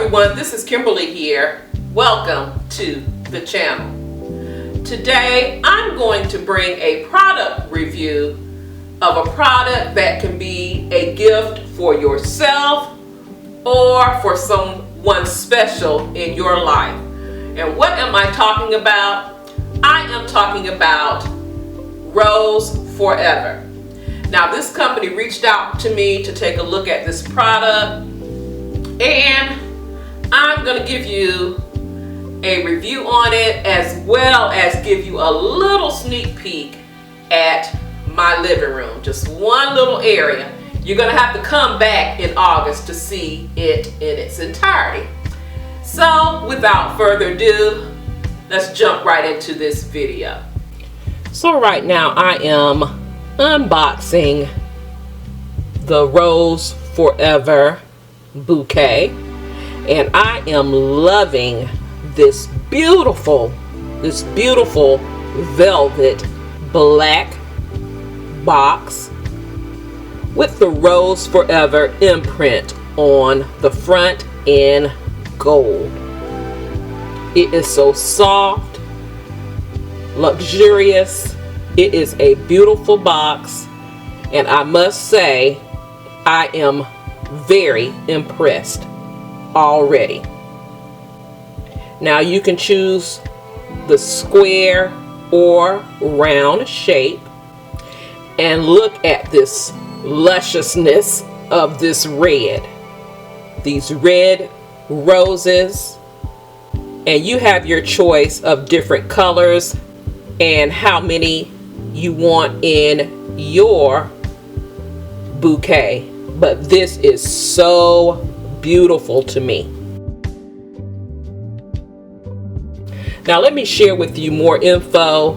everyone, this is Kimberly here. Welcome to the channel. Today I'm going to bring a product review of a product that can be a gift for yourself or for someone special in your life. And what am I talking about? I am talking about Rose Forever. Now, this company reached out to me to take a look at this product, and I'm going to give you a review on it as well as give you a little sneak peek at my living room. Just one little area. You're going to have to come back in August to see it in its entirety. So without further ado, let's jump right into this video. So right now I am unboxing the Rose Forever Bouquet, and I am loving this beautiful velvet black box with the Rose Forever imprint on the front in gold. It is so soft, luxurious. It is a beautiful box, and I must say I am very impressed already. Now you can choose the square or round shape, and look at this lusciousness of this red. These red roses, and you have your choice of different colors and how many you want in your bouquet, but this is so beautiful to me. Now let me share with you more info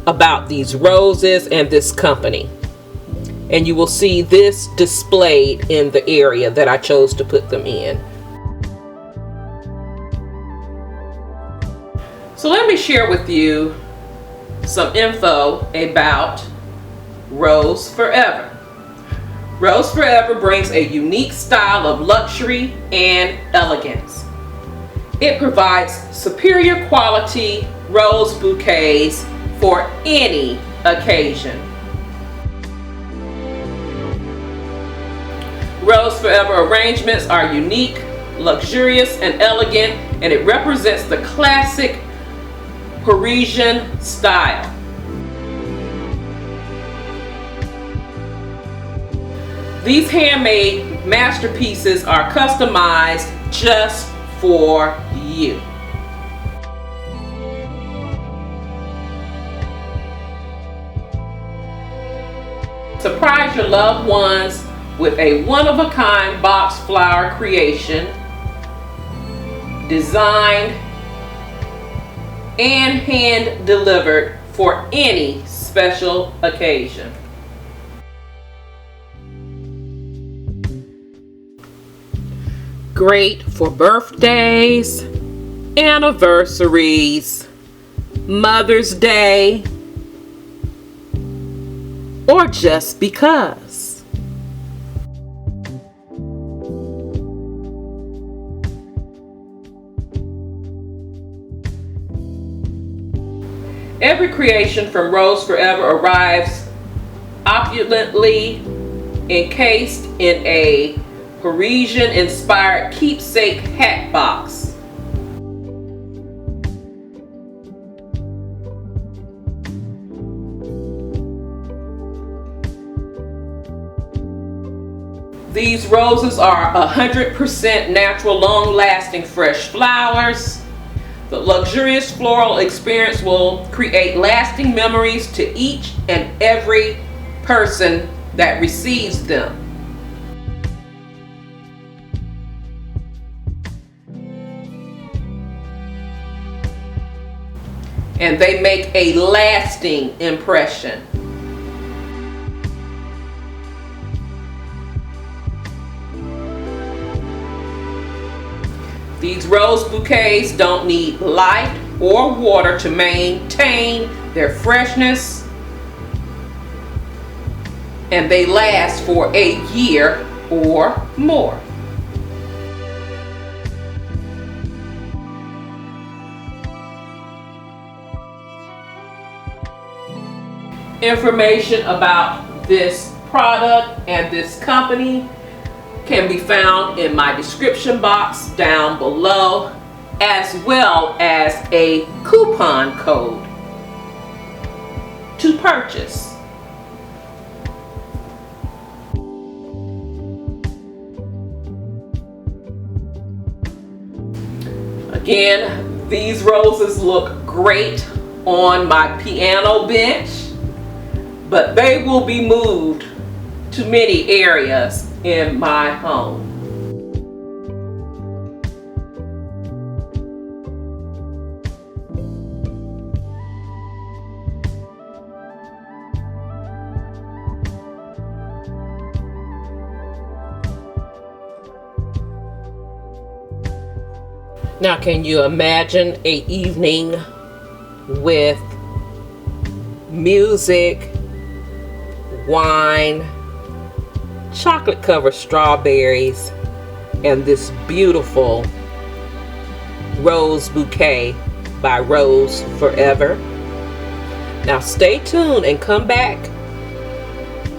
about these roses and this company, and you will see this displayed in the area that I chose to put them in. So let me share with you some info about Rose Forever. Rose Forever brings a unique style of luxury and elegance. It provides superior quality rose bouquets for any occasion. Rose Forever arrangements are unique, luxurious, and elegant, and it represents the classic Parisian style. These handmade masterpieces are customized just for you. Surprise your loved ones with a one-of-a-kind box flower creation designed and hand delivered for any special occasion. Great for birthdays, anniversaries, Mother's Day, or just because. Every creation from Rose Forever arrives opulently encased in a Parisian-inspired keepsake hat box. These roses are 100% natural, long-lasting fresh flowers. The luxurious floral experience will create lasting memories to each and every person that receives them. And they make a lasting impression. These rose bouquets don't need light or water to maintain their freshness, and they last for a year or more. information about this product and this company can be found in my description box down below, as well as a coupon code to purchase. Again, these roses look great on my piano bench, but they will be moved to many areas in my home. Now, can you imagine an evening with music, wine, chocolate covered strawberries, and this beautiful rose bouquet by Rose Forever? Now stay tuned and come back.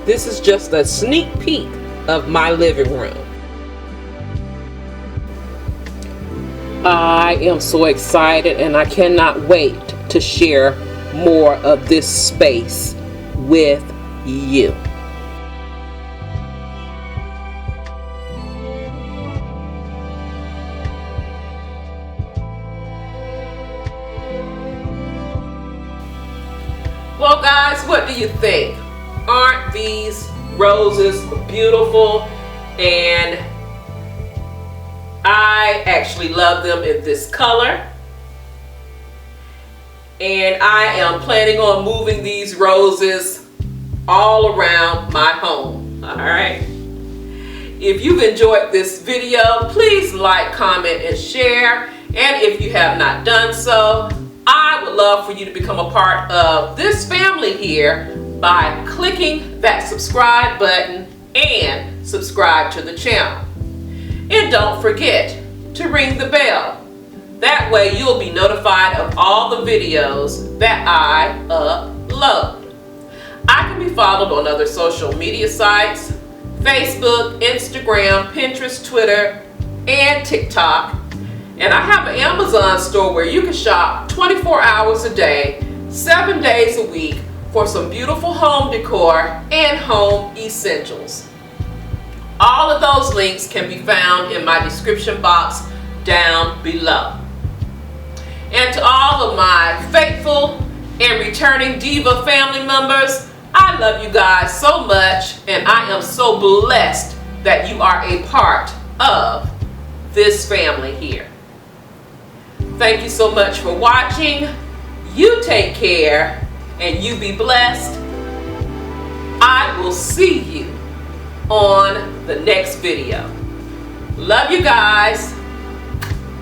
This is just a sneak peek of my living room. I am so excited and I cannot wait to share more of this space with you. Well guys, what do you think? Aren't these roses beautiful? And I actually love them in this color. And I am planning on moving these roses all around my home. Alright. If you've enjoyed this video, please like, comment, and share. And if you have not done so, I would love for you to become a part of this family here by clicking that subscribe button and subscribe to the channel. And don't forget to ring the bell. That way you'll be notified of all the videos that I upload. I can be followed on other social media sites: Facebook, Instagram, Pinterest, Twitter, and TikTok. And I have an Amazon store where you can shop 24 hours a day, 7 days a week for some beautiful home decor and home essentials. All of those links can be found in my description box down below. And to all of my faithful and returning Diva family members, I love you guys so much, and I am so blessed that you are a part of this family here. Thank you so much for watching. You take care and you be blessed. I will see you on the next video. Love you guys.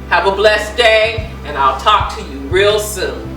Have a blessed day, and I'll talk to you real soon.